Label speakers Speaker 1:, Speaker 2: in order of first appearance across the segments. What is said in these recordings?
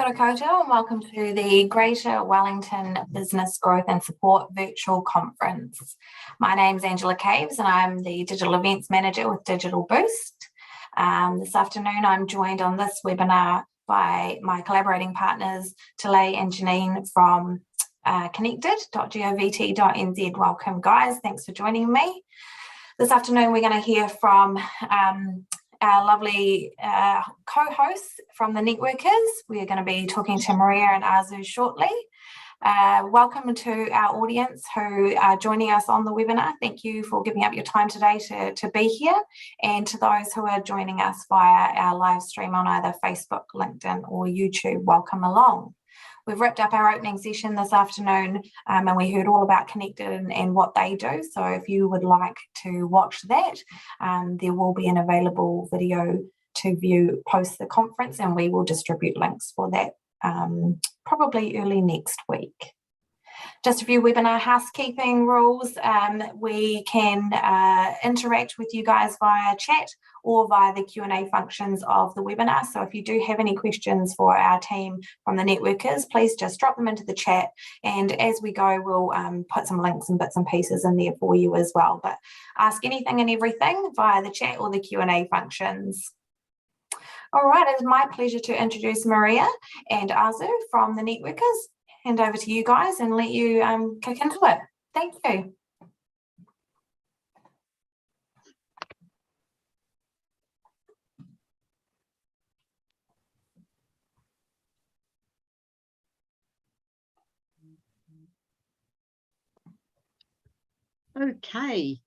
Speaker 1: Kia ora koutou and welcome to the Greater Wellington Business Growth and Support Virtual Conference. My name is Angela Caves and I'm the Digital Events Manager with Digital Boost. This afternoon I'm joined on this webinar by my collaborating partners Talay and Janine from connected.govt.nz. Welcome guys, thanks for joining me. This afternoon we're going to hear from our lovely co-hosts from the networkers. We are going to be talking to Maria and Azu shortly. Welcome to our audience who are joining us on the webinar. Thank you for giving up your time today to be here. And to those who are joining us via our live stream on either Facebook, LinkedIn or YouTube, welcome along. We've wrapped up our opening session this afternoon and we heard all about Connected and what they do. So if you would like to watch that, there will be an available video to view post the conference and we will distribute links for that probably early next week. Just a few webinar housekeeping rules. We can interact with you guys via chat or via the Q&A functions of the webinar. So if you do have any questions for our team from the networkers, please just drop them into the chat. And as we go, we'll put some links and bits and pieces in there for you as well. But ask anything and everything via the chat or the Q&A functions. All right, it's my pleasure to introduce Maria and Azu from the networkers. Hand over to you guys and let you kick into it. Thank you.
Speaker 2: Okay.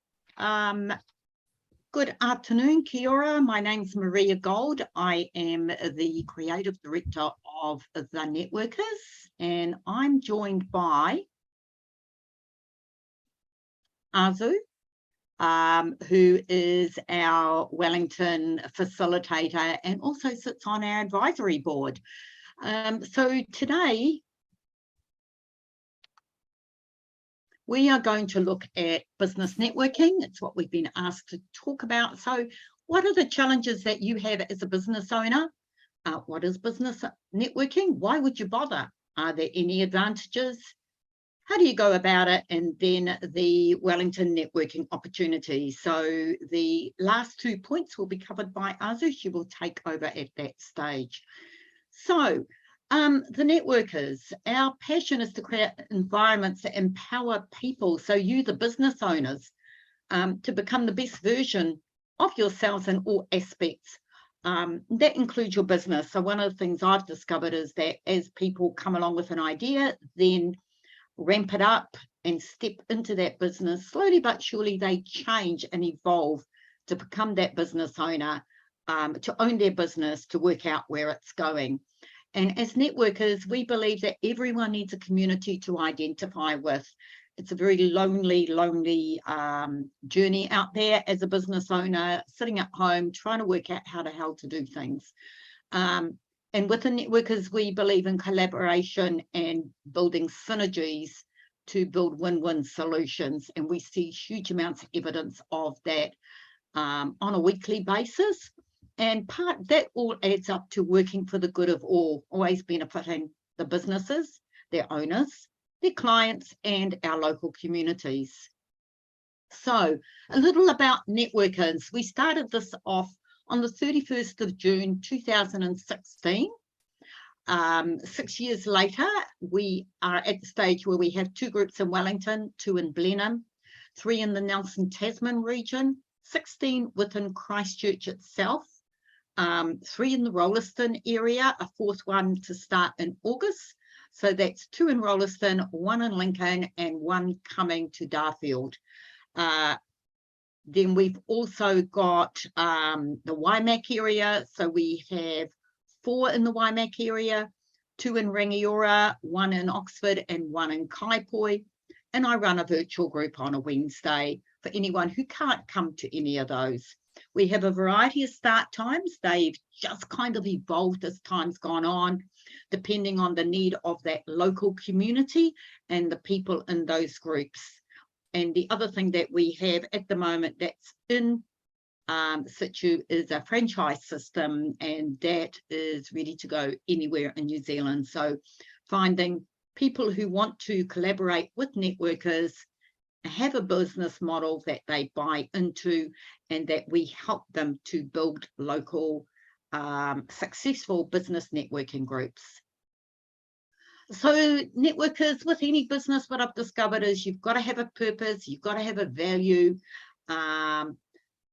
Speaker 2: Good afternoon, kia ora. My name's Maria Gold. I am the Creative Director of the Networkers and I'm joined by Azu, who is our Wellington facilitator and also sits on our advisory board. So today, we are going to look at business networking. It's what we've been asked to talk about. So what are the challenges that you have as a business owner? What is business networking? Why would you bother? Are there any advantages? How do you go about it? And then the Wellington networking opportunities. So the last 2 points will be covered by Azu. She will take over at that stage. So the networkers, our passion is to create environments that empower people, so you, the business owners, to become the best version of yourselves in all aspects. That includes your business. So one of the things I've discovered is that as people come along with an idea, then ramp it up and step into that business, slowly but surely they change and evolve to become that business owner, to own their business, to work out where it's going. And as networkers, we believe that everyone needs a community to identify with. It's a very lonely journey out there as a business owner, sitting at home, trying to work out how the hell to do things. And with the networkers, we believe in collaboration and building synergies to build win-win solutions. And we see huge amounts of evidence of that on a weekly basis. And that all adds up to working for the good of all, always benefiting the businesses, their owners, their clients, and our local communities. So a little about networkers. We started this off on the 31st of June 2016. 6 years later, we are at the stage where we have 2 groups in Wellington, 2 in Blenheim, 3 in the Nelson Tasman region, 16 within Christchurch itself, 3 in the Rolleston area, a 4th one to start in August. So that's 2 in Rolleston, 1 in Lincoln, and 1 coming to Darfield. Then we've also got the Waimak area. So we have 4 in the Waimak area, 2 in Rangiora, 1 in Oxford, and 1 in Kaipoi. And I run a virtual group on a Wednesday for anyone who can't come to any of those. We have a variety of start times. They've just kind of evolved as time's gone on, depending on the need of that local community and the people in those groups. And the other thing that we have at the moment that's in Situ is a franchise system, and that is ready to go anywhere in New Zealand. So finding people who want to collaborate with networkers, have a business model that they buy into, and that we help them to build local successful business networking groups. So networkers, with any business, what I've discovered is you've got to have a purpose, you've got to have a value.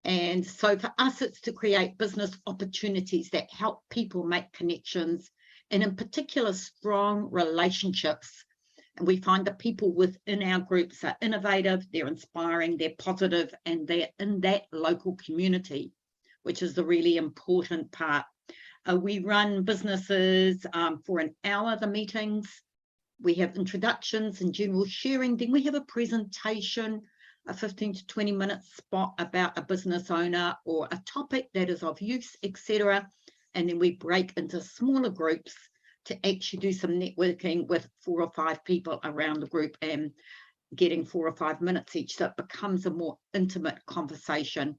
Speaker 2: And so for us, it's to create business opportunities that help people make connections, and in particular, strong relationships. And we find that people within our groups are innovative, they're inspiring, they're positive, and they're in that local community, which is the really important part. We run businesses for an hour, the meetings. We have introductions and general sharing. Then we have a presentation, a 15 to 20 minute spot about a business owner or a topic that is of use, etc. And then we break into smaller groups to actually do some networking with 4 or 5 people around the group and getting 4 or 5 minutes each. So it becomes a more intimate conversation.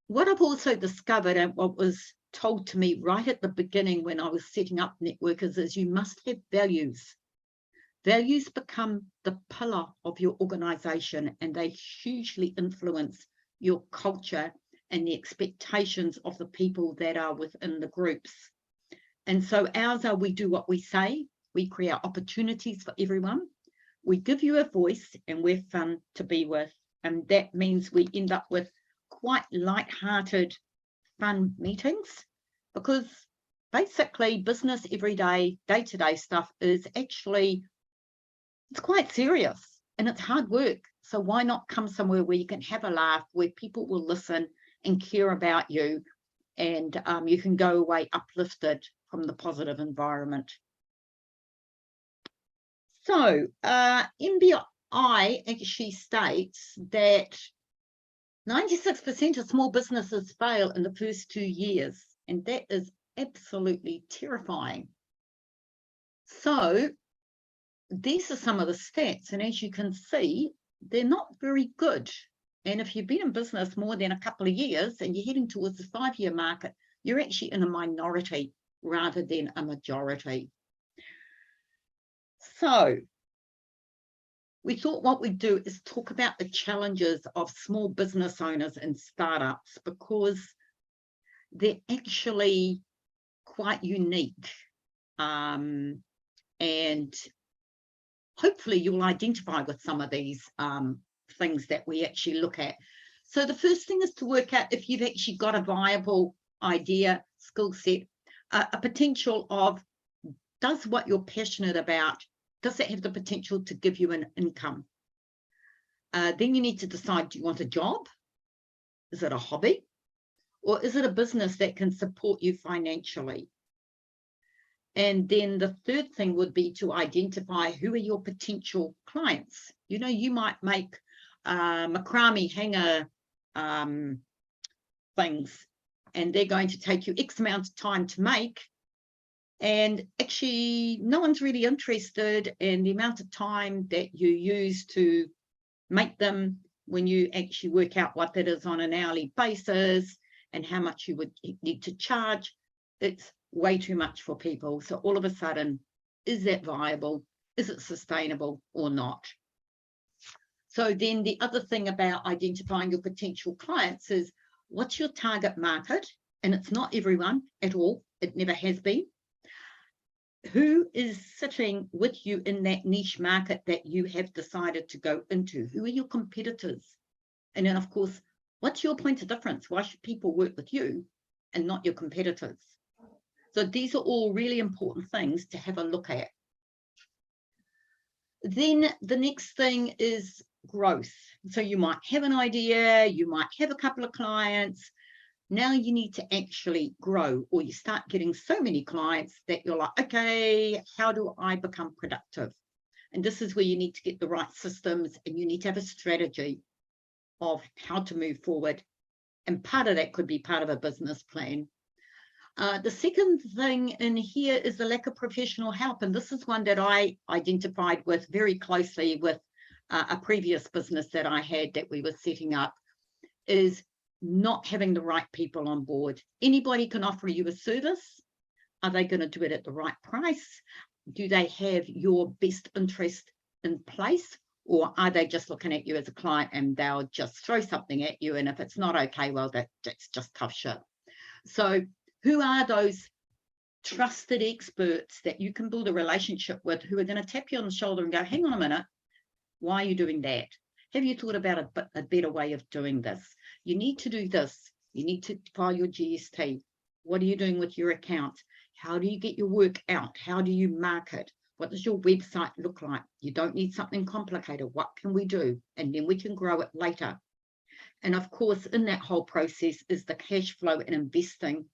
Speaker 2: What I've also discovered, and what was told to me right at the beginning when I was setting up networkers, is you must have values. Values become the pillar of your organization, and they hugely influence your culture and the expectations of the people that are within the groups. And so ours are, we do what we say, we create opportunities for everyone, we give you a voice, and we're fun to be with. And that means we end up with quite light-hearted, fun meetings, because basically business every day, day-to-day stuff is actually, it's quite serious and it's hard work. So why not come somewhere where you can have a laugh, where people will listen and care about you, and you can go away uplifted from the positive environment. So MBI actually states that 96% of small businesses fail in the first 2 years, and that is absolutely terrifying. So these are some of the stats, and as you can see, they're not very good. And if you've been in business more than a couple of years and you're heading towards the 5-year market, you're actually in a minority rather than a majority. So we thought what we'd do is talk about the challenges of small business owners and startups, because they're actually quite unique. And hopefully you'll identify with some of these things that we actually look at. So the first thing is to work out if you've actually got a viable idea, skill set, a potential of, does what you're passionate about, does it have the potential to give you an income? Then you need to decide, do you want a job? Is it a hobby? Or is it a business that can support you financially? And then the third thing would be to identify who are your potential clients. You know, you might make macrame hanger things, and they're going to take you X amount of time to make, and actually no one's really interested in the amount of time that you use to make them, when you actually work out what that is on an hourly basis and how much you would need to charge. It's way too much for people. So all of a sudden, is that viable? Is it sustainable or not? So then the other thing about identifying your potential clients is, what's your target market? And it's not everyone at all. It never has been. Who is sitting with you in that niche market that you have decided to go into? Who are your competitors? And then, of course, what's your point of difference? Why should people work with you and not your competitors? So these are all really important things to have a look at. Then the next thing is growth. So you might have an idea, you might have a couple of clients. Now you need to actually grow, or you start getting so many clients that you're like, okay, how do I become productive? And this is where you need to get the right systems, and you need to have a strategy of how to move forward. And part of that could be part of a business plan. The second thing in here is the lack of professional help. And this is one that I identified with very closely with a previous business that I had that we were setting up, is not having the right people on board. Anybody can offer you a service. Are they going to do it at the right price? Do they have your best interest in place? Or are they just looking at you as a client and they'll just throw something at you? And if it's not okay, well, that's just tough shit. So who are those trusted experts that you can build a relationship with, who are going to tap you on the shoulder and go, hang on a minute, why are you doing that? Have you thought about a better way of doing this? You need to do this. You need to file your GST. What are you doing with your account? How do you get your work out? How do you market? What does your website look like? You don't need something complicated. What can we do? And then we can grow it later. And of course, in that whole process is the cash flow and investing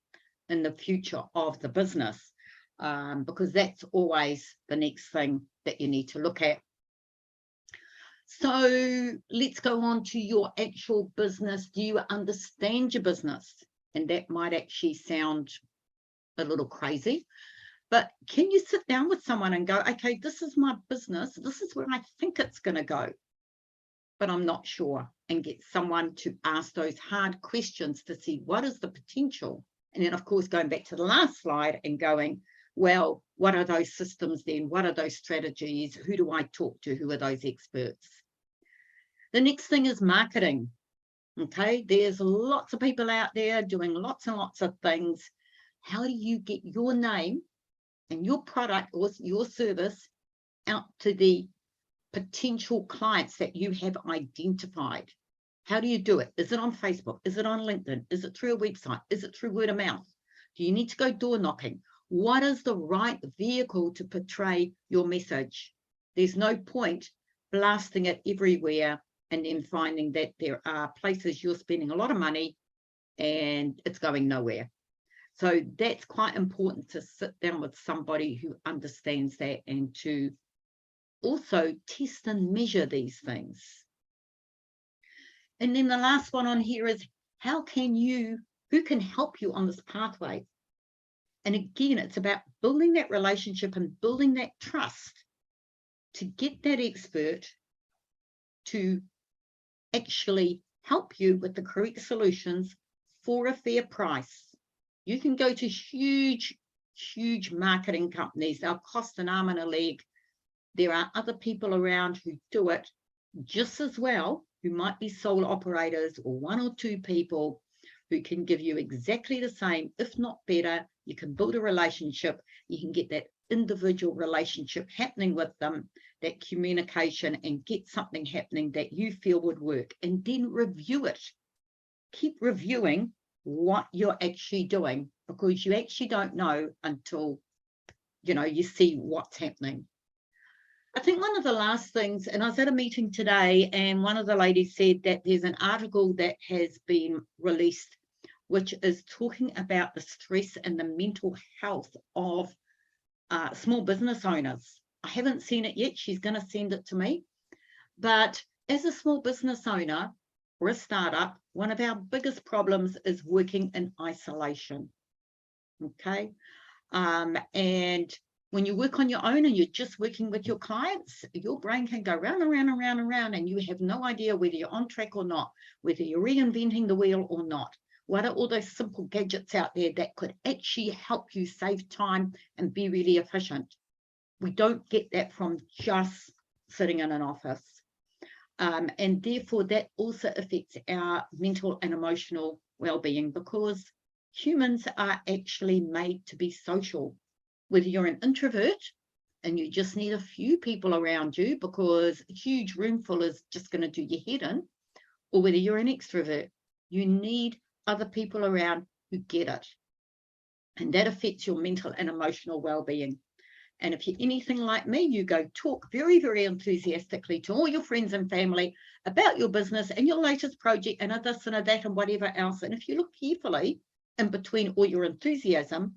Speaker 2: in the future of the business, because that's always the next thing that you need to look at. So let's go on to your actual business. Do you understand your business? And that might actually sound a little crazy, but can you sit down with someone and go, okay, this is my business. This is where I think it's going to go, but I'm not sure, and get someone to ask those hard questions to see what is the potential. And then, of course, going back to the last slide and going, well, what are those systems then? What are those strategies? Who do I talk to? Who are those experts? The next thing is marketing. Okay, there's lots of people out there doing lots and lots of things. How do you get your name and your product or your service out to the potential clients that you have identified? How do you do it? Is it on Facebook? Is it on LinkedIn? Is it through a website? Is it through word of mouth? Do you need to go door knocking? What is the right vehicle to portray your message? There's no point blasting it everywhere and then finding that there are places you're spending a lot of money and it's going nowhere. So that's quite important, to sit down with somebody who understands that and to also test and measure these things. And then the last one on here is, who can help you on this pathway? And again, it's about building that relationship and building that trust to get that expert to actually help you with the correct solutions for a fair price. You can go to huge marketing companies. They'll cost an arm and a leg. There are other people around who do it just as well, who might be sole operators or one or two people who can give you exactly the same, if not better. You can build a relationship. You can get that individual relationship happening with them, that communication, and get something happening that you feel would work, and then review it. Keep reviewing what you're actually doing, because you actually don't know until you see what's happening. I think one of the last things, and I was at a meeting today and one of the ladies said that there's an article that has been released which is talking about the stress and the mental health of small business owners. I haven't seen it yet. She's going to send it to me. But as a small business owner or a startup, one of our biggest problems is working in isolation. Okay. And when you work on your own and you're just working with your clients, your brain can go round and round and round and round, and you have no idea whether you're on track or not, whether you're reinventing the wheel or not. What are all those simple gadgets out there that could actually help you save time and be really efficient? We don't get that from just sitting in an office. And therefore, that also affects our mental and emotional well-being, because humans are actually made to be social. Whether you're an introvert and you just need a few people around you because a huge room full is just going to do your head in, or whether you're an extrovert, you need other people around who get it. And that affects your mental and emotional well-being. And if you're anything like me, you go talk very, very enthusiastically to all your friends and family about your business and your latest project and a this and a that and whatever else. And if you look carefully in between all your enthusiasm,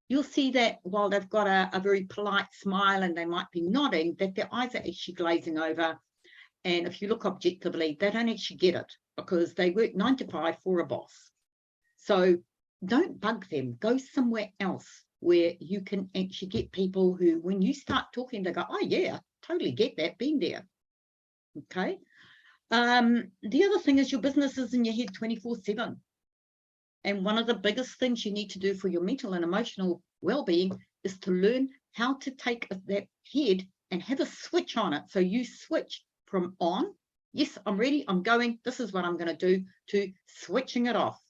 Speaker 2: you'll see that while they've got a very polite smile and they might be nodding, that their eyes are actually glazing over. And if you look objectively, they don't actually get it because they work 9 to 5 for a boss. So don't bug them. Go somewhere else where you can actually get people who, when you start talking, they go, oh yeah, totally get that, been there. Okay. The other thing is your business is in your head 24/7. And one of the biggest things you need to do for your mental and emotional well-being is to learn how to take that head and have a switch on it. So you switch from on, yes, I'm ready, I'm going, this is what I'm going to do, to switching it off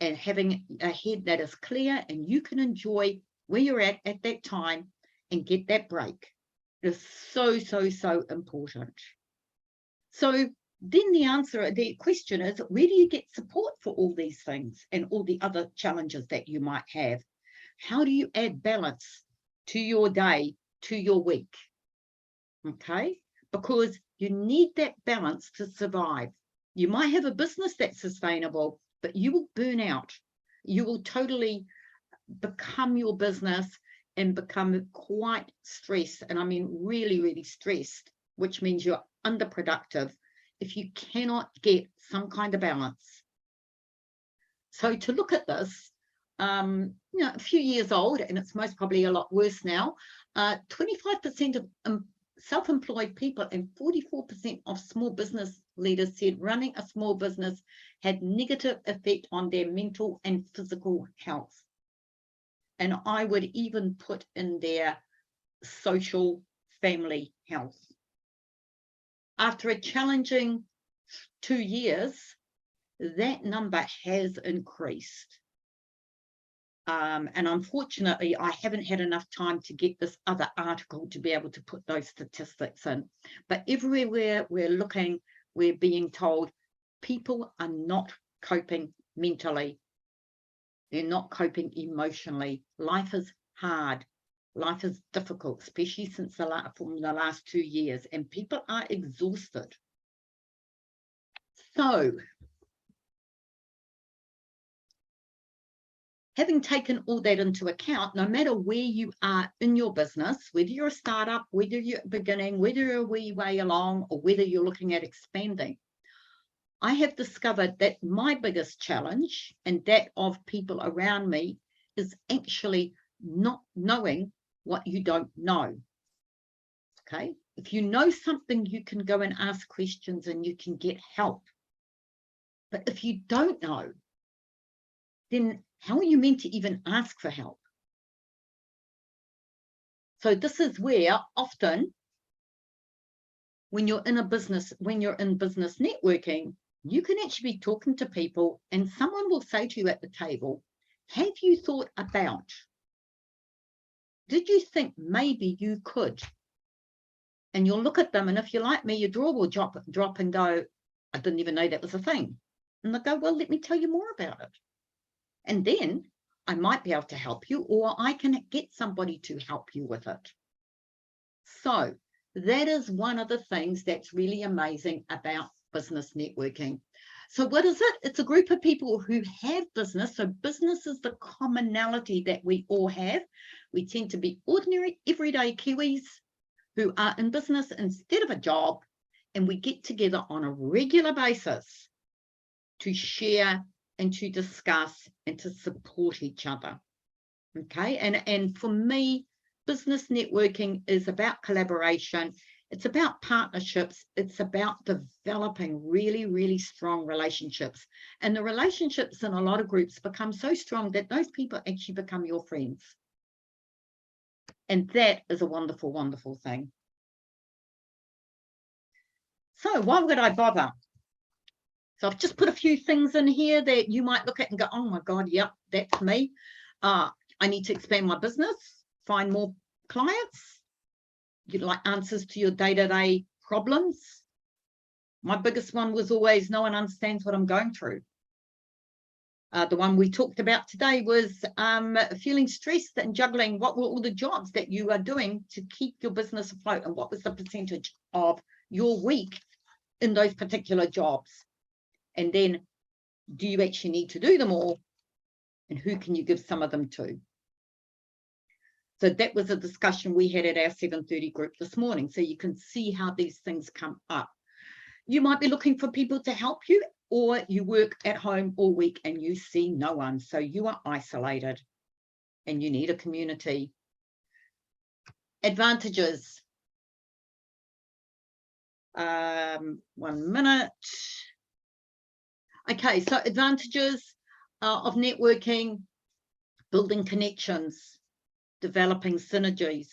Speaker 2: and having a head that is clear and you can enjoy where you're at that time and get that break. It is so, so, so important. So then the question is, where do you get support for all these things and all the other challenges that you might have? How do you add balance to your day, to your week? Okay, because you need that balance to survive. You might have a business that's sustainable, but you will burn out. You will totally become your business and become quite stressed. And I mean, really, really stressed, which means you're underproductive if you cannot get some kind of balance. So to look at this, you know, a few years old, and it's most probably a lot worse now, 25% of self-employed people and 44% of small business leaders said running a small business had negative effect on their mental and physical health. And I would even put in their social family health. After a challenging 2 years, that number has increased. And unfortunately, I haven't had enough time to get this other article to be able to put those statistics in. But everywhere we're looking, we're being told people are not coping mentally. They're not coping emotionally. Life is hard. Life is difficult, especially since from the last 2 years, and people are exhausted. So, having taken all that into account, no matter where you are in your business, whether you're a startup, whether you're beginning, whether you're a wee way along, or whether you're looking at expanding, I have discovered that my biggest challenge and that of people around me is actually not knowing what you don't know. Okay, if you know something, you can go and ask questions and you can get help. But if you don't know, then how are you meant to even ask for help? So this is where often when you're in business networking, you can actually be talking to people and someone will say to you at the table, have you thought about, did you think maybe you could? And you'll look at them, and if you're like me, your jaw will drop and go, I didn't even know that was a thing. And they'll go, well, let me tell you more about it. And then I might be able to help you, or I can get somebody to help you with it. So that is one of the things that's really amazing about business networking. So what is it? It's a group of people who have business. So business is the commonality that we all have. We tend to be ordinary, everyday Kiwis who are in business instead of a job, and we get together on a regular basis to share and to discuss and to support each other. Okay, and for me, business networking is about collaboration. It's about partnerships. It's about developing really, really strong relationships. And the relationships in a lot of groups become so strong that those people actually become your friends. And that is a wonderful, wonderful thing. So why would I bother? So I've just put a few things in here that you might look at and go, oh my God, yep, that's me. I need to expand my business, find more clients. You'd like answers to your day-to-day problems. My biggest one was always, no one understands what I'm going through. The one we talked about today was feeling stressed and juggling what were all the jobs that you are doing to keep your business afloat, and what was the percentage of your week in those particular jobs. And then, do you actually need to do them all? And who can you give some of them to? So that was a discussion we had at our 7:30 group this morning. So you can see how these things come up. You might be looking for people to help you, or you work at home all week and you see no one. So you are isolated and you need a community. Advantages. 1 minute. Okay, so advantages of networking: building connections, developing synergies.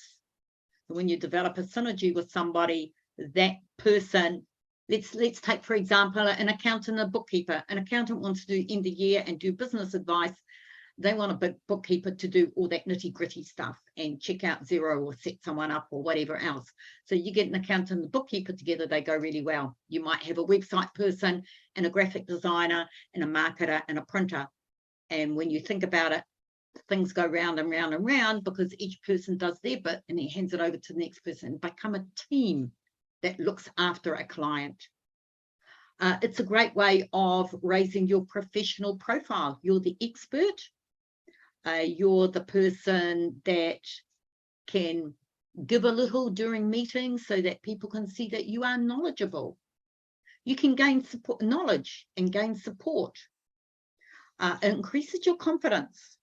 Speaker 2: When you develop a synergy with somebody, that person, let's take, for example, an accountant and a bookkeeper. An accountant wants to do end of year and do business advice. They want a bookkeeper to do all that nitty-gritty stuff and check out Xero or set someone up or whatever else. So you get an accountant and a bookkeeper together, they go really well. You might have a website person and a graphic designer and a marketer and a printer. And when you think about it, things go round and round and round because each person does their bit and then hands it over to the next person. Become a team that looks after a client. It's a great way of raising your professional profile. You're the expert. You're the person that can give a little during meetings so that people can see that you are knowledgeable. You can gain support, knowledge and gain support. It increases your confidence.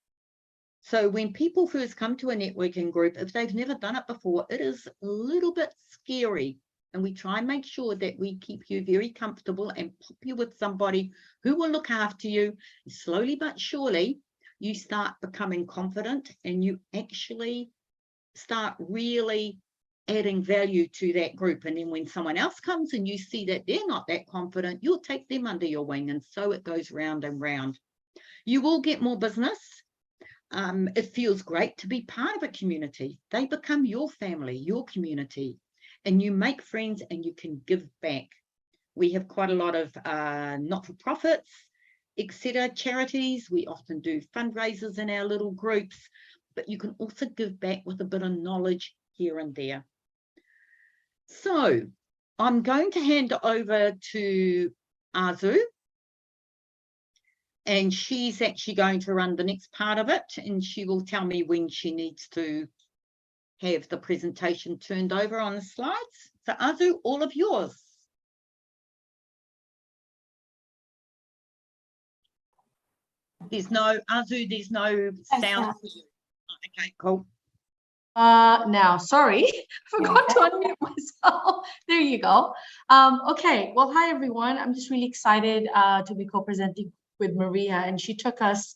Speaker 2: So when people first come to a networking group, if they've never done it before, it is a little bit scary. And we try and make sure that we keep you very comfortable and pop you with somebody who will look after you. Slowly but surely, you start becoming confident and you actually start really adding value to that group. And then when someone else comes and you see that they're not that confident, you'll take them under your wing. And so it goes round and round. You will get more business. It feels great to be part of a community. They become your family, your community, and you make friends and you can give back. We have quite a lot of not-for-profits, etc., charities. We often do fundraisers in our little groups, but you can also give back with a bit of knowledge here and there. So I'm going to hand over to Azu, and she's actually going to run the next part of it, and she will tell me when she needs to have the presentation turned over on the slides. So Azu, all of yours. There's no, Azu, there's no sound. Okay, cool.
Speaker 3: Now, sorry, forgot to unmute myself. There you go. Okay, well, hi everyone. I'm just really excited to be co-presenting with Maria, and she took us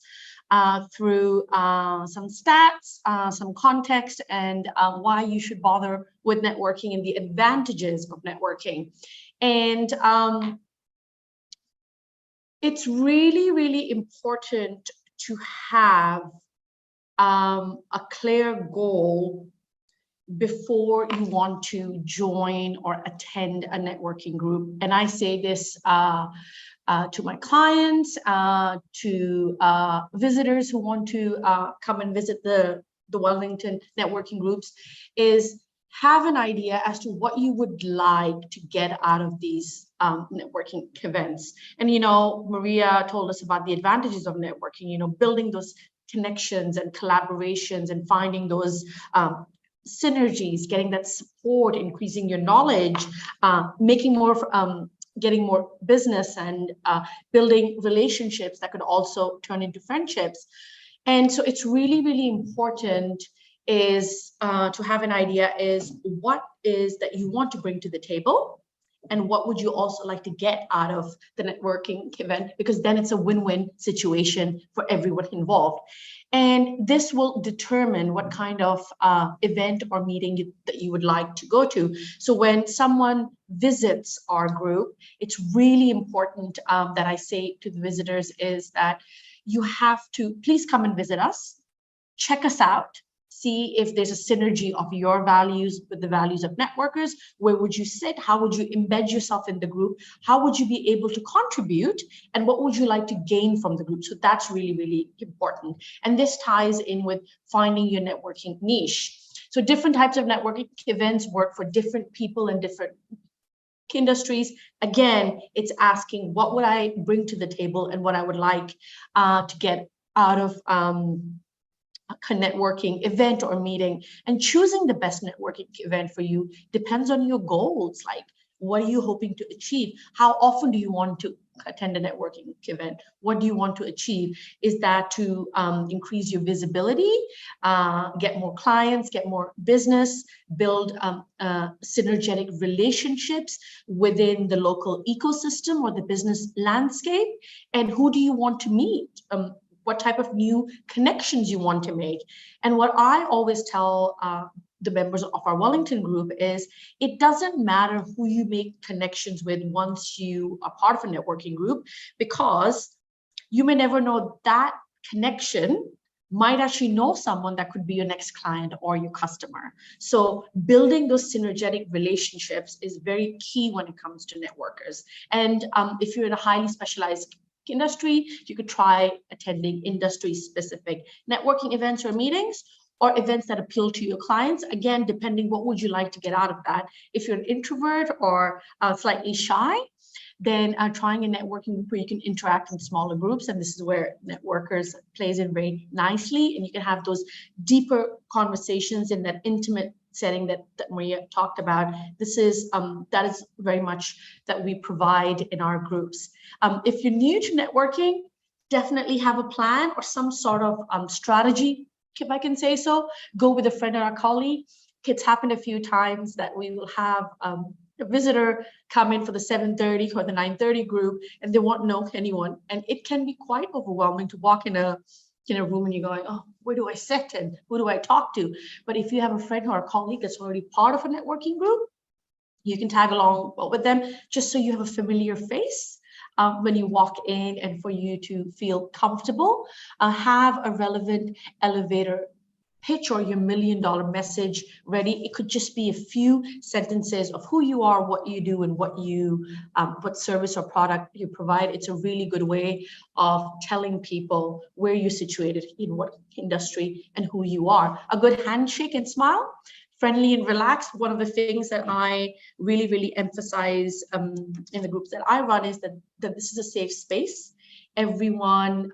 Speaker 3: through some stats, some context, and why you should bother with networking and the advantages of networking. And it's really, really important to have a clear goal before you want to join or attend a networking group. And I say this to my clients, to visitors who want to come and visit the Wellington networking groups, is have an idea as to what you would like to get out of these networking events. And, you know, Maria told us about the advantages of networking, you know, building those connections and collaborations and finding those synergies, getting that support, increasing your knowledge, making more, getting more business, and building relationships that could also turn into friendships. And so it's really, really important is to have an idea is what is that you want to bring to the table, and what would you also like to get out of the networking event, because then it's a win-win situation for everyone involved. And this will determine what kind of event or meeting that you would like to go to. So when someone visits our group, it's really important that I say to the visitors is that you have to please come and visit us, check us out, see if there's a synergy of your values with the values of networkers. Where would you sit? How would you embed yourself in the group? How would you be able to contribute? And what would you like to gain from the group? So that's really, really important. And this ties in with finding your networking niche. So different types of networking events work for different people and different industries. Again, it's asking what would I bring to the table and what I would like to get out of a networking event or meeting. And choosing the best networking event for you depends on your goals. Like, what are you hoping to achieve? How often do you want to attend a networking event? What do you want to achieve? Is that to increase your visibility, get more clients, get more business, build synergetic relationships within the local ecosystem or the business landscape? And who do you want to meet? What type of new connections you want to make? And what I always tell the members of our Wellington group is, it doesn't matter who you make connections with once you are part of a networking group, because you may never know that connection might actually know someone that could be your next client or your customer. So building those synergetic relationships is very key when it comes to networkers. And if you're in a highly specialized industry, you could try attending industry-specific networking events or meetings, or events that appeal to your clients. Again, depending what would you like to get out of that. If you're an introvert or slightly shy, then trying a networking group where you can interact in smaller groups, and this is where networkers plays in very nicely, and you can have those deeper conversations in that intimate setting that Maria talked about. This is that is very much that we provide in our groups. If you're new to networking, definitely have a plan or some sort of strategy, if I can say so. Go with a friend or a colleague. It's happened a few times that we will have a visitor come in for the 7:30 or the 9:30 group, and they won't know anyone. And it can be quite overwhelming to walk in a room and you're going, oh, where do I sit and who do I talk to? But if you have a friend or a colleague that's already part of a networking group, you can tag along with them just so you have a familiar face when you walk in, and for you to feel comfortable. Have a relevant elevator pitch or your $1 million message ready. It could just be a few sentences of who you are, what you do, and what service or product you provide. It's a really good way of telling people where you're situated, in what industry, and who you are. A good handshake and smile, friendly and relaxed. One of the things that I really, really emphasize in the groups that I run is that this is a safe space. Everyone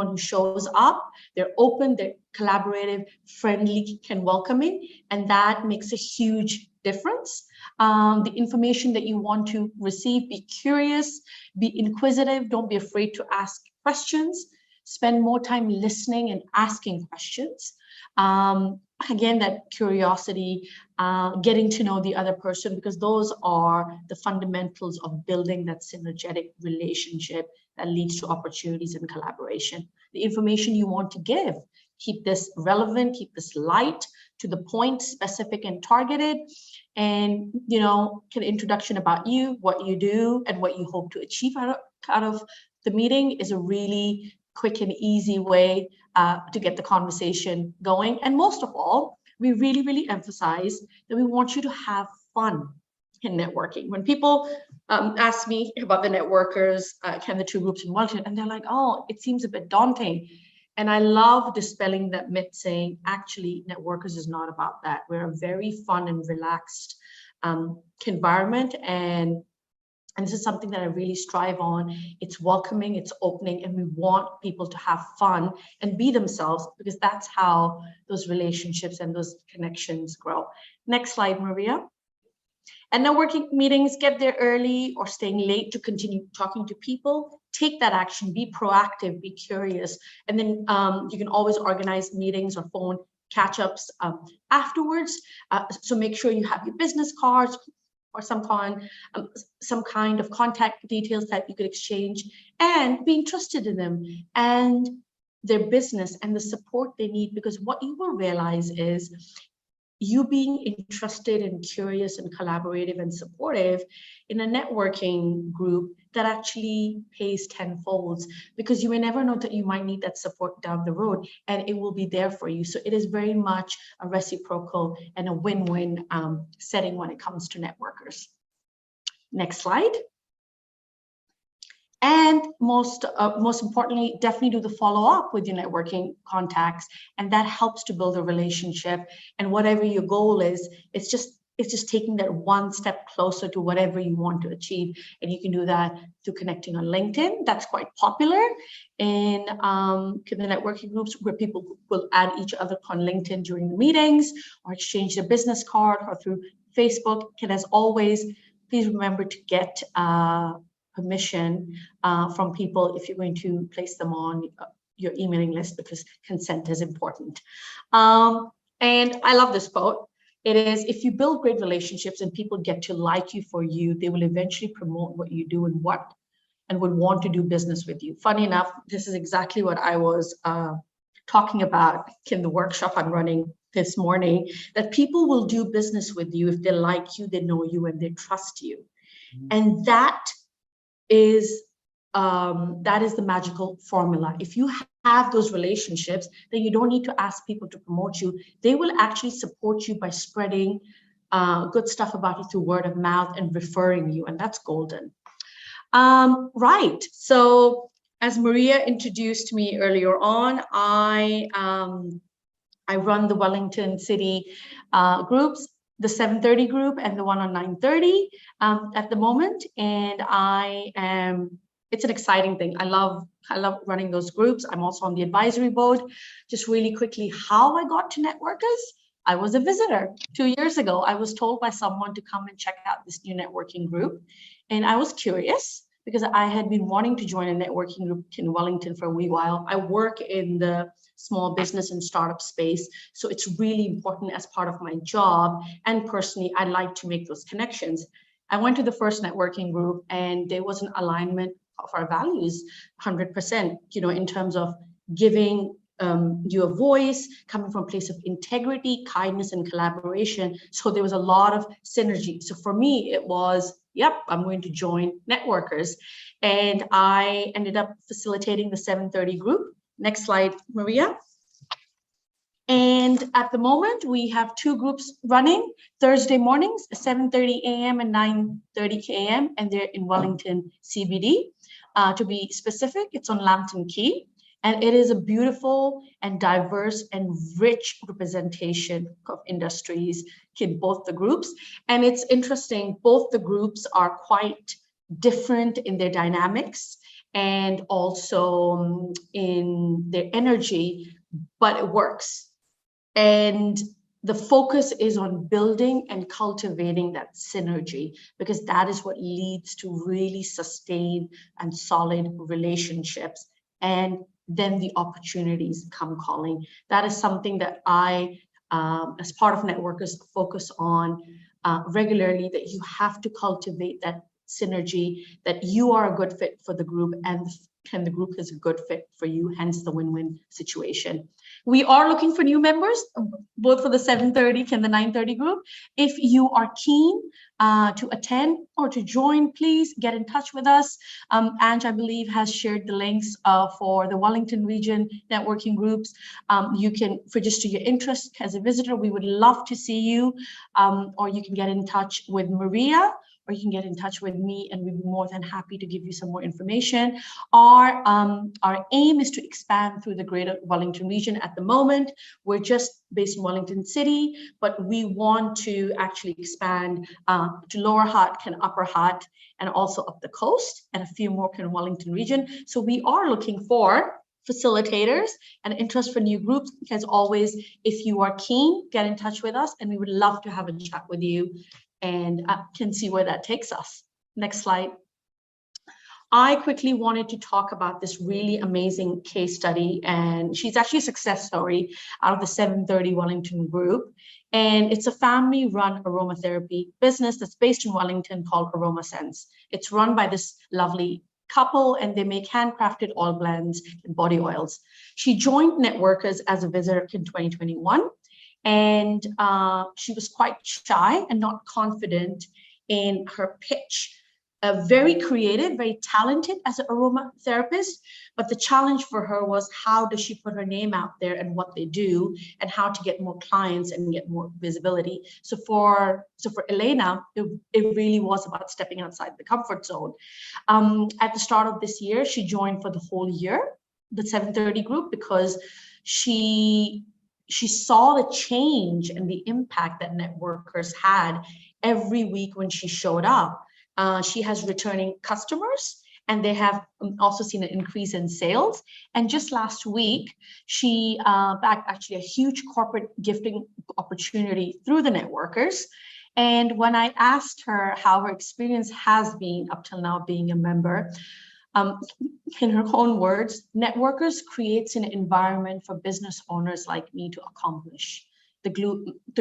Speaker 3: who shows up, they're open, they're collaborative, friendly, and welcoming, and that makes a huge difference. The information that you want to receive, be curious, be inquisitive, don't be afraid to ask questions, spend more time listening and asking questions. Again, that curiosity, getting to know the other person, because those are the fundamentals of building that synergetic relationship that leads to opportunities and collaboration. The information you want to give, keep this relevant, keep this light, to the point, specific and targeted, and an introduction about you, what you do, and what you hope to achieve out of the meeting is a really quick and easy way to get the conversation going. And most of all, we really, really emphasize that we want you to have fun in networking. When people ask me about the networkers, can the two groups in Wellington, and they're like, oh, it seems a bit daunting. And I love dispelling that myth, saying, actually, networkers is not about that. We're a very fun and relaxed environment, and this is something that I really strive on. It's welcoming, it's opening, and we want people to have fun and be themselves, because that's how those relationships and those connections grow. Next slide, Maria. And networking meetings, get there early or staying late to continue talking to people. Take that action, be proactive, be curious. And then you can always organize meetings or phone catch-ups afterwards. So make sure you have your business cards or some kind of contact details that you could exchange, and be interested in them and their business and the support they need. Because what you will realize is, you being interested and curious and collaborative and supportive in a networking group, that actually pays tenfold, because you may never know that you might need that support down the road, and it will be there for you. So it is very much a reciprocal and a win-win setting when it comes to networkers. Next slide. And most importantly, definitely do the follow-up with your networking contacts, and that helps to build a relationship. And whatever your goal is, it's just taking that one step closer to whatever you want to achieve. And you can do that through connecting on LinkedIn. That's quite popular in the networking groups, where people will add each other on LinkedIn during the meetings, or exchange their business card, or through Facebook. And as always, please remember to get permission from people if you're going to place them on your emailing list, because consent is important. And I love this quote. It is, if you build great relationships and people get to like you for you, they will eventually promote what you do and would want to do business with you. Funny enough, this is exactly what I was talking about in the workshop I'm running this morning, that people will do business with you if they like you, they know you, and they trust you. And that is the magical formula. If you have those relationships, then you don't need to ask people to promote you. They will actually support you by spreading good stuff about you through word of mouth and referring you, and that's golden. Right, so as Maria introduced me earlier on, I run the Wellington City groups, the 7:30 group and the one on 9:30 at the moment, and it's an exciting thing. I love running those groups. I'm also on the advisory board. Just really quickly, how I got to Networkers. I was a visitor 2 years ago. I was told by someone to come and check out this new networking group. And I was curious because I had been wanting to join a networking group in Wellington for a wee while. I work in the small business and startup space, so it's really important as part of my job. And personally, I like to make those connections. I went to the first networking group and there was an alignment of our values 100%, in terms of giving you a voice, coming from a place of integrity, kindness, and collaboration. So there was a lot of synergy. So for me, it was, yep, I'm going to join Networkers. And I ended up facilitating the 7:30 group. Next slide, Maria. And at the moment, we have 2 groups running Thursday mornings, 7:30 a.m. and 9:30 a.m. And they're in Wellington CBD. To be specific, it's on Lambton Quay. And it is a beautiful and diverse and rich representation of industries in both the groups. And it's interesting, both the groups are quite different in their dynamics and also in their energy, but it works. And the focus is on building and cultivating that synergy, because that is what leads to really sustained and solid relationships. And then the opportunities come calling. That is something that I, as part of Networkers, focus on regularly, that you have to cultivate that synergy, that you are a good fit for the group and the group is a good fit for you, hence the win-win situation. We are looking for new members, both for the 7:30 and the 9:30 group. If you are keen to attend or to join, please get in touch with us. Ange, I believe, has shared the links for the Wellington region networking groups. You can register your interest as a visitor. We would love to see you, or you can get in touch with Maria, or you can get in touch with me, and we'd be more than happy to give you some more information. Our aim is to expand through the greater Wellington region. At the moment, we're just based in Wellington City, but we want to actually expand to Lower Hutt and Upper Hutt, and also up the coast, and a few more in Wellington region. So we are looking for facilitators and interest for new groups. As always, if you are keen, get in touch with us, and we would love to have a chat with you and can see where that takes us. Next slide. I quickly wanted to talk about this really amazing case study, and she's actually a success story out of the 7:30 Wellington group. And it's a family-run aromatherapy business that's based in Wellington called AromaSense. It's run by this lovely couple, and they make handcrafted oil blends and body oils. She joined Networkers as a visitor in 2021. And she was quite shy and not confident in her pitch. Very creative, very talented as an aromatherapist, but the challenge for her was, how does she put her name out there and what they do, and how to get more clients and get more visibility. So for Elena, it really was about stepping outside the comfort zone. At the start of this year, she joined for the whole year, the 7:30 group, because she saw the change and the impact that Networkers had every week when she showed up. She has returning customers, and they have also seen an increase in sales. And just last week, she backed actually a huge corporate gifting opportunity through the Networkers. And when I asked her how her experience has been up till now being a member, in her own words, Networkers creates an environment for business owners like me to accomplish. The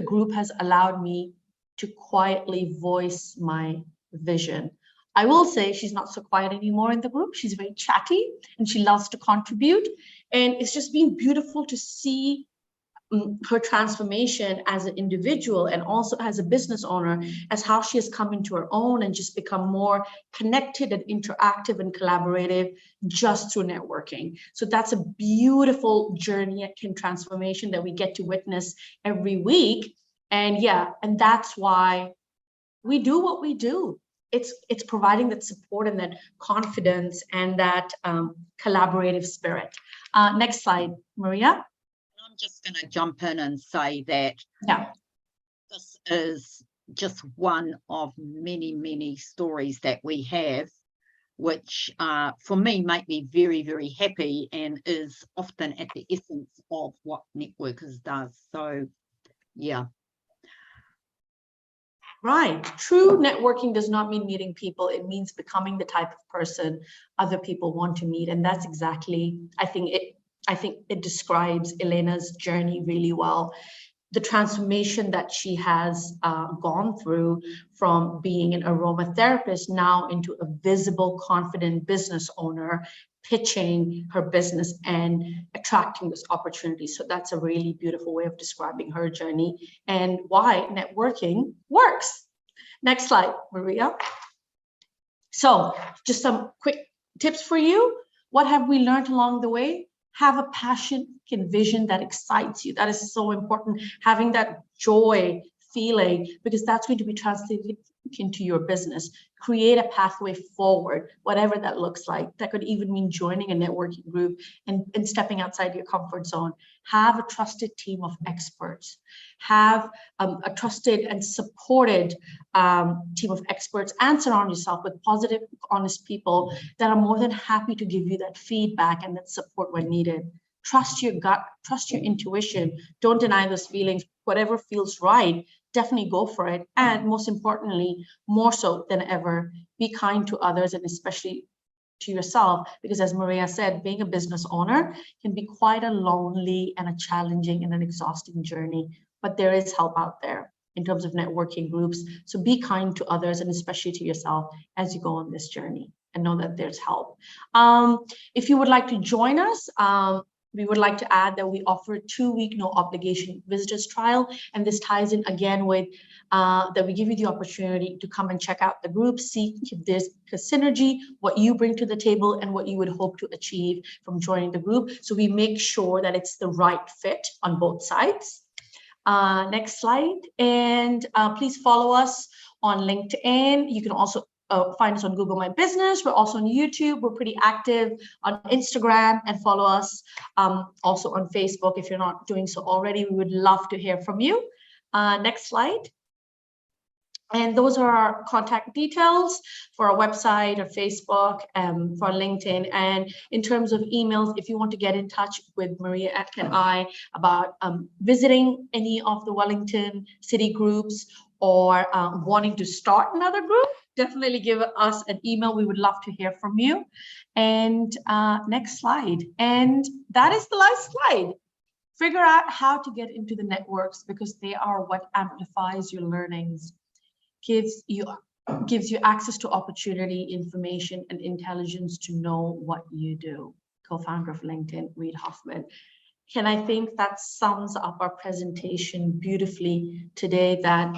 Speaker 3: group has allowed me to quietly voice my vision. I will say she's not so quiet anymore in the group. She's very chatty and she loves to contribute. And it's just been beautiful to see her transformation as an individual and also as a business owner, as how she has come into her own and just become more connected and interactive and collaborative just through networking. So that's a beautiful journey and transformation that we get to witness every week. And yeah, and that's why we do what we do. It's providing that support and that confidence and that collaborative spirit. Next slide, Maria.
Speaker 2: I'm just going to jump in and say that this is just one of many, many stories that we have, which for me make me very, very happy and is often at the essence of what Networkers does. So, yeah.
Speaker 3: Right. True networking does not mean meeting people. It means becoming the type of person other people want to meet. And that's exactly, I think it describes Elena's journey really well. The transformation that she has gone through from being an aromatherapist now into a visible, confident business owner, pitching her business and attracting this opportunity. So that's a really beautiful way of describing her journey and why networking works. Next slide, Maria. So just some quick tips for you. What have we learned along the way? Have a passion and vision that excites you. That is so important. Having that joy feeling, because that's going to be translated into your business. Create a pathway forward, whatever that looks like. That could even mean joining a networking group and stepping outside your comfort zone. Have a trusted team of experts. Have a trusted and supported team of experts, and surround yourself with positive, honest people that are more than happy to give you that feedback and that support when needed. Trust your gut, trust your intuition. Don't deny those feelings. Whatever feels right, definitely go for it. And most importantly, more so than ever, be kind to others and especially to yourself, because as Maria said, being a business owner can be quite a lonely and a challenging and an exhausting journey, but there is help out there in terms of networking groups. So be kind to others and especially to yourself as you go on this journey, and know that there's help. If you would like to join us, we would like to add that we offer a 2-week no obligation visitors trial, and this ties in again with that we give you the opportunity to come and check out the group, see if there's a synergy, what you bring to the table and what you would hope to achieve from joining the group. So we make sure that it's the right fit on both sides. Next slide. And please follow us on LinkedIn. You can also find us on Google My Business. We're also on YouTube. We're pretty active on Instagram, and follow us also on Facebook. If you're not doing so already, we would love to hear from you. Next slide. And those are our contact details for our website or Facebook, for LinkedIn. And in terms of emails, if you want to get in touch with Maria and I about visiting any of the Wellington city groups or wanting to start another group, definitely give us an email. We would love to hear from you. And next slide. And that is the last slide. Figure out how to get into the networks, because they are what amplifies your learnings, gives you access to opportunity, information, and intelligence to know what you do. Co-founder of LinkedIn, Reid Hoffman. And I think that sums up our presentation beautifully today, that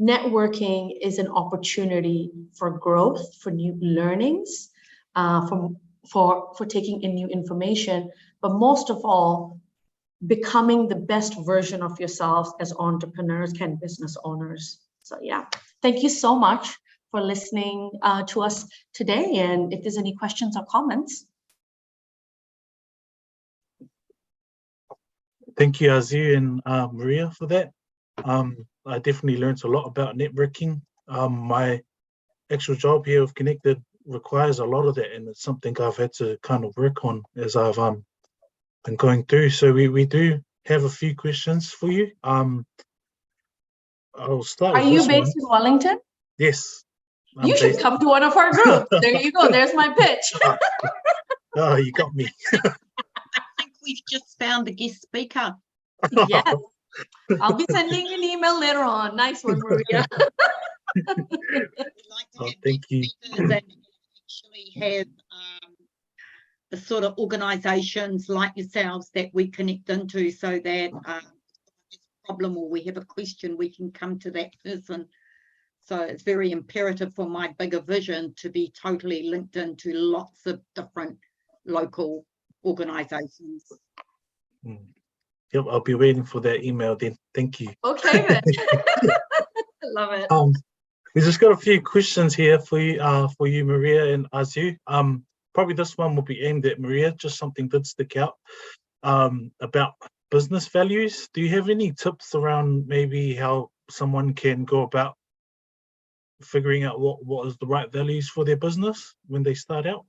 Speaker 3: networking is an opportunity for growth, for new learnings, for taking in new information, but most of all, becoming the best version of yourselves as entrepreneurs and business owners. So yeah, thank you so much for listening to us today. And if there's any questions or comments.
Speaker 4: Thank you, Azu and Maria, for that. I definitely learned a lot about networking. My actual job here with Connected requires a lot of that, and it's something I've had to kind of work on as I've been going through. So we do have a few questions for you. I'll start
Speaker 3: Are
Speaker 4: with
Speaker 3: you
Speaker 4: this one.
Speaker 3: based in Wellington?
Speaker 4: Yes. I'm
Speaker 3: You should
Speaker 4: based-
Speaker 3: come to one of our groups. There you go. There's my pitch.
Speaker 4: Oh, you got me.
Speaker 2: I think we've just found the guest speaker.
Speaker 3: Yes. I'll be sending you an email later on. Nice one, Maria.
Speaker 2: We'd like to
Speaker 4: Oh,
Speaker 2: have
Speaker 4: thank you.
Speaker 2: guest speakers and actually have the sort of organisations like yourselves that we connect into, so that if there's a problem or we have a question, we can come to that person. So it's very imperative for my bigger vision to be totally linked into lots of different local organisations.
Speaker 4: Yep, I'll be waiting for that email then. Thank you.
Speaker 3: Okay, then. Love it.
Speaker 4: We just got a few questions here for you, Maria and Azu. Probably this one will be aimed at Maria. Just something did stick out about business values. Do you have any tips around maybe how someone can go about figuring out what is the right values for their business when they start out?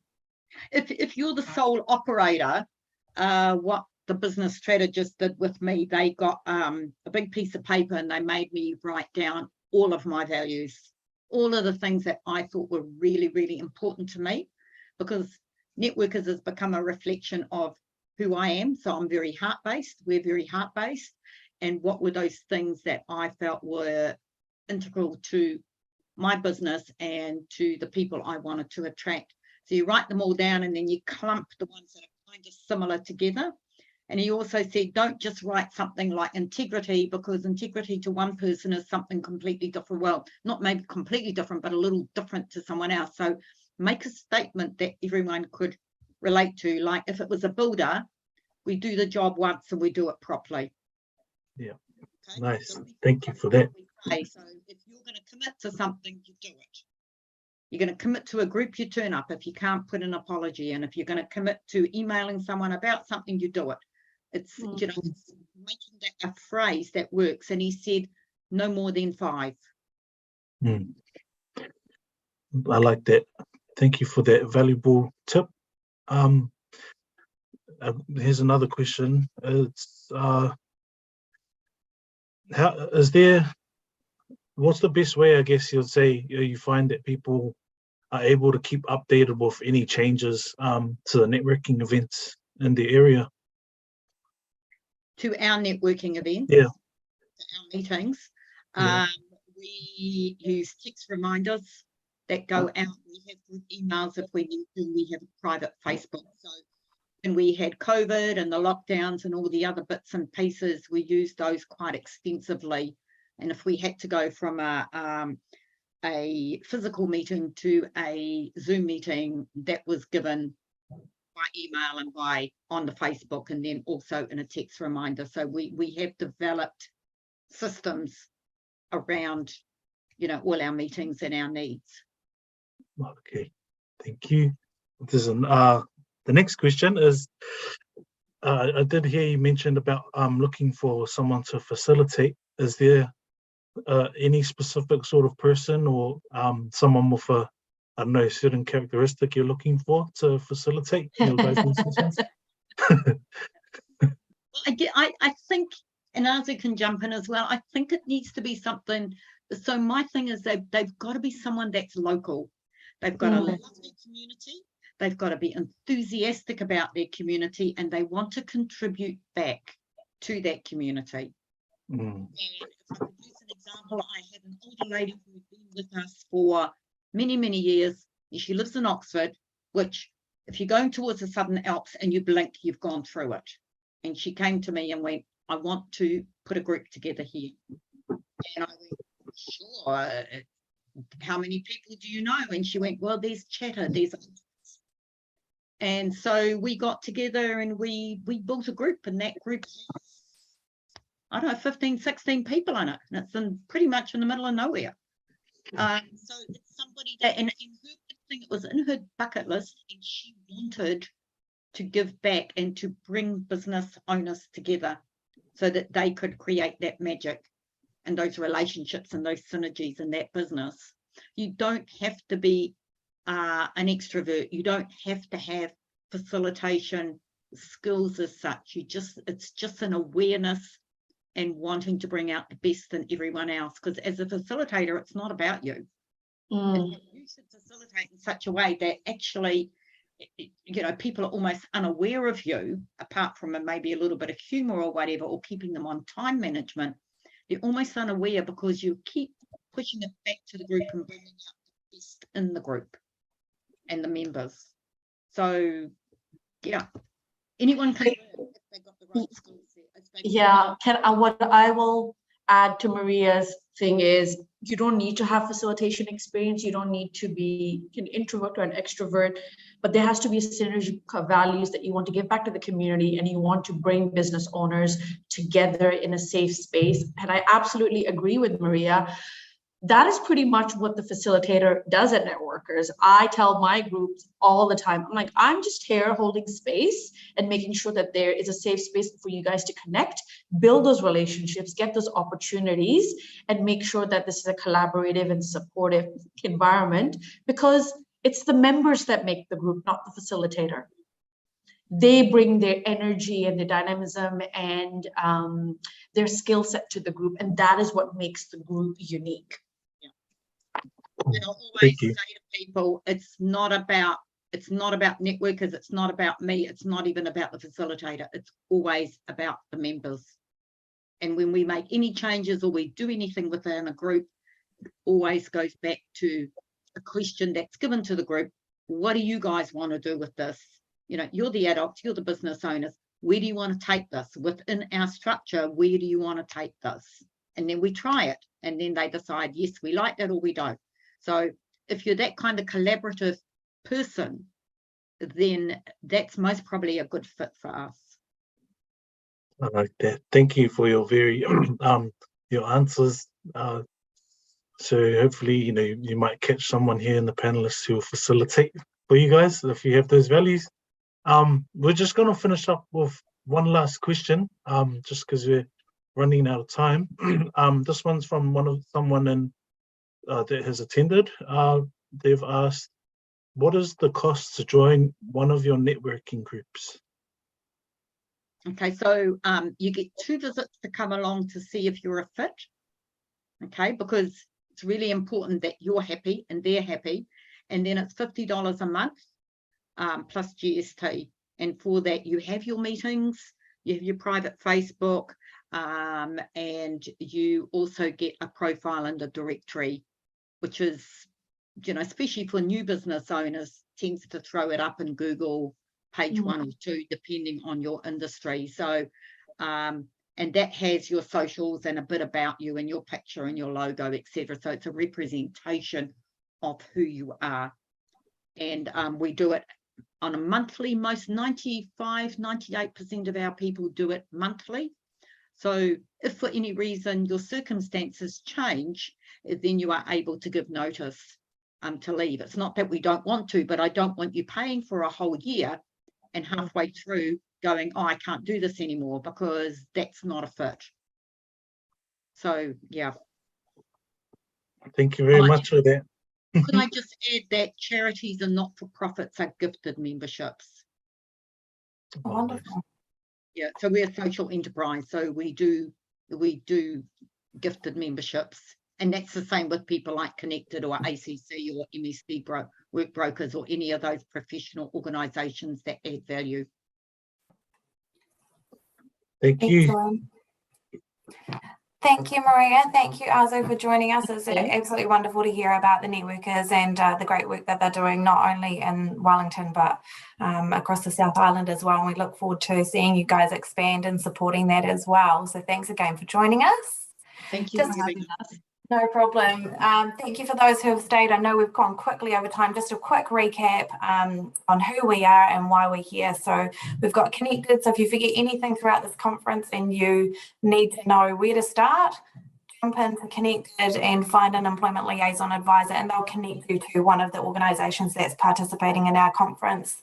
Speaker 2: If you're the sole operator, what the business strategist did with me, they got a big piece of paper and they made me write down all of my values, all of the things that I thought were really, really important to me, because Networkers has become a reflection of who I am. So I'm very heart-based, we're very heart-based. And what were those things that I felt were integral to my business and to the people I wanted to attract? So you write them all down and then you clump the ones that are kind of similar together. And he also said, don't just write something like integrity, because integrity to one person is something completely different. Well, not maybe completely different, but a little different to someone else. So make a statement that everyone could relate to. Like if it was a builder, we do the job once and we do it properly.
Speaker 4: Yeah,
Speaker 2: okay?
Speaker 4: Nice.
Speaker 2: So
Speaker 4: Thank you for that.
Speaker 2: so if you're going to commit to something, you do it. You're going to commit to a group, you turn up. If you can't put an apology in, if you're going to commit to emailing someone about something, you do it. It's, you know, it's making that a phrase that works. And he said, no more than 5.
Speaker 4: I like that. Thank you for that valuable tip. Here's another question. It's what's the best way, I guess you'd say, you find that people are able to keep updated with any changes to the networking events in the area?
Speaker 2: To our networking events,
Speaker 4: Yeah.
Speaker 2: to our meetings.
Speaker 4: Yeah.
Speaker 2: We use text reminders that go out. We have group emails if we need to. We have a private Facebook. So when we had COVID and the lockdowns and all the other bits and pieces, we used those quite extensively. And if we had to go from a physical meeting to a Zoom meeting, that was given by email and by on the Facebook, and then also in a text reminder. So we have developed systems around, you know, all our meetings and our needs.
Speaker 4: Okay, thank you. This is the next question is, I did hear you mentioned about looking for someone to facilitate. Is there any specific sort of person or someone with a, I don't know, certain characteristic you're looking for to facilitate your guys' sessions?
Speaker 2: I think, and Azu can jump in as well, I think it needs to be something. So my thing is they've got to be someone that's local. They've got to love their community. They've got to be enthusiastic about their community, and they want to contribute back to that community. And if I could use an example, I had an older lady who'd been with us for many, many years. She lives in Oxford, which if you're going towards the Southern Alps and you blink, you've gone through it. And she came to me and went, I want to put a group together here. And I went, sure. How many people do you know? And she went, well, there's chatter, there's. And so we got together and we built a group, and that group has, I don't know, 15, 16 people in it. And it's pretty much in the middle of nowhere. So it's somebody that, and her thing, it was in her bucket list, and she wanted to give back and to bring business owners together so that they could create that magic and those relationships and those synergies in that business. You don't have to be an extrovert. You don't have to have facilitation skills as such. It's just an awareness and wanting to bring out the best in everyone else. Because as a facilitator, it's not about you. You should facilitate in such a way that actually, you know, people are almost unaware of you, apart from maybe a little bit of humor or whatever, or keeping them on time management. They're almost unaware because you keep pushing it back to the group and bringing out the best in the group and the members. So, yeah, anyone can learn if they got the right skill set.
Speaker 3: Yeah, what I will add to Maria's thing is, you don't need to have facilitation experience. You don't need to be an introvert or an extrovert, but there has to be a synergy of values that you want to give back to the community, and you want to bring business owners together in a safe space. And I absolutely agree with Maria. That is pretty much what the facilitator does at Networkers. I tell my groups all the time, I'm like, I'm just here holding space and making sure that there is a safe space for you guys to connect, build those relationships, get those opportunities, and make sure that this is a collaborative and supportive environment, because it's the members that make the group, not the facilitator. They bring their energy and their dynamism and their skill set to the group, and that is what makes the group unique.
Speaker 2: And I always say to people, it's not about Networkers, it's not about me, it's not even about the facilitator, it's always about the members. And when we make any changes or we do anything within a group, it always goes back to a question that's given to the group. What do you guys want to do with this? You know, you're the adults, you're the business owners. Where do you want to take this? Within our structure, where do you want to take this? And then we try it, and then they decide, yes, we like that or we don't. So if you're that kind of collaborative person, then that's most probably a good fit for us.
Speaker 4: I like that. Thank you for your very your answers. So hopefully, you know, you might catch someone here in the panelists who will facilitate for you guys if you have those values. We're just going to finish up with one last question, just because we're running out of time. This one's from someone in that has attended. They've asked, what is the cost to join one of your networking groups?
Speaker 2: Okay, so you get 2 visits to come along to see if you're a fit. Okay, because it's really important that you're happy and they're happy. And then it's $50 a month plus GST. And for that, you have your meetings, you have your private Facebook, and you also get a profile in the directory, which is, you know, especially for new business owners, tends to throw it up in Google page 1 or 2, depending on your industry. So, and that has your socials and a bit about you and your picture and your logo, etc. So it's a representation of who you are. And we do it on a monthly. Most 98% of our people do it monthly. So if for any reason your circumstances change, then you are able to give notice to leave. It's not that we don't want to, but I don't want you paying for a whole year and halfway through going, oh, I can't do this anymore, because that's not a fit. So, yeah.
Speaker 4: Thank you very much for that.
Speaker 2: Could I just add that charities and not-for-profits are gifted memberships?
Speaker 1: Wonderful.
Speaker 2: Yeah, so we're a social enterprise, so we do gifted memberships, and that's the same with people like Connected or ACC or MSD Work Brokers or any of those professional organisations that add value.
Speaker 4: Thank you.
Speaker 1: Excellent. Thank you, Maria. Thank you, Arzo, for joining us. It's absolutely wonderful to hear about the Networkers and the great work that they're doing, not only in Wellington, but across the South Island as well. And we look forward to seeing you guys expand and supporting that as well. So thanks again for joining us.
Speaker 2: Thank you for having us.
Speaker 1: No problem. Thank you for those who have stayed. I know we've gone quickly over time. Just a quick recap on who we are and why we're here. So we've got Connected. So if you forget anything throughout this conference and you need to know where to start, jump into Connected and find an employment liaison advisor, and they'll connect you to one of the organisations that's participating in our conference,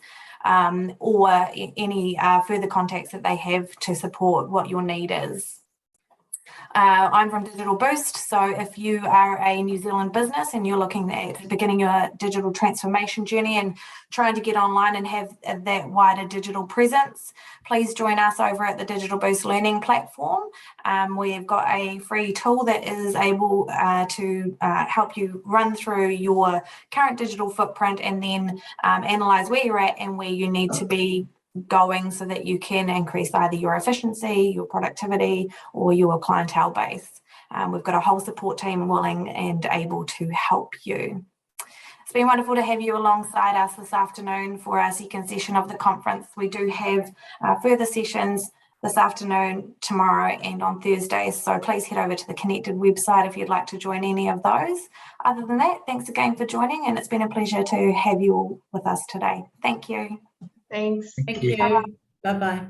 Speaker 1: or any further contacts that they have to support what your need is. I'm from Digital Boost, so if you are a New Zealand business and you're looking at beginning your digital transformation journey and trying to get online and have that wider digital presence, please join us over at the Digital Boost Learning Platform. We've got a free tool that is able to help you run through your current digital footprint and then analyse where you're at and where you need to be going so that you can increase either your efficiency, your productivity, or your clientele base. We've got a whole support team willing and able to help you. It's been wonderful to have you alongside us this afternoon for our second session of the conference. We do have further sessions this afternoon, tomorrow, and on Thursdays, so please head over to the Connected website if you'd like to join any of those. Other than that, thanks again for joining, and it's been a pleasure to have you all with us today. Thank you.
Speaker 3: Thanks.
Speaker 5: Thank you. Bye-bye.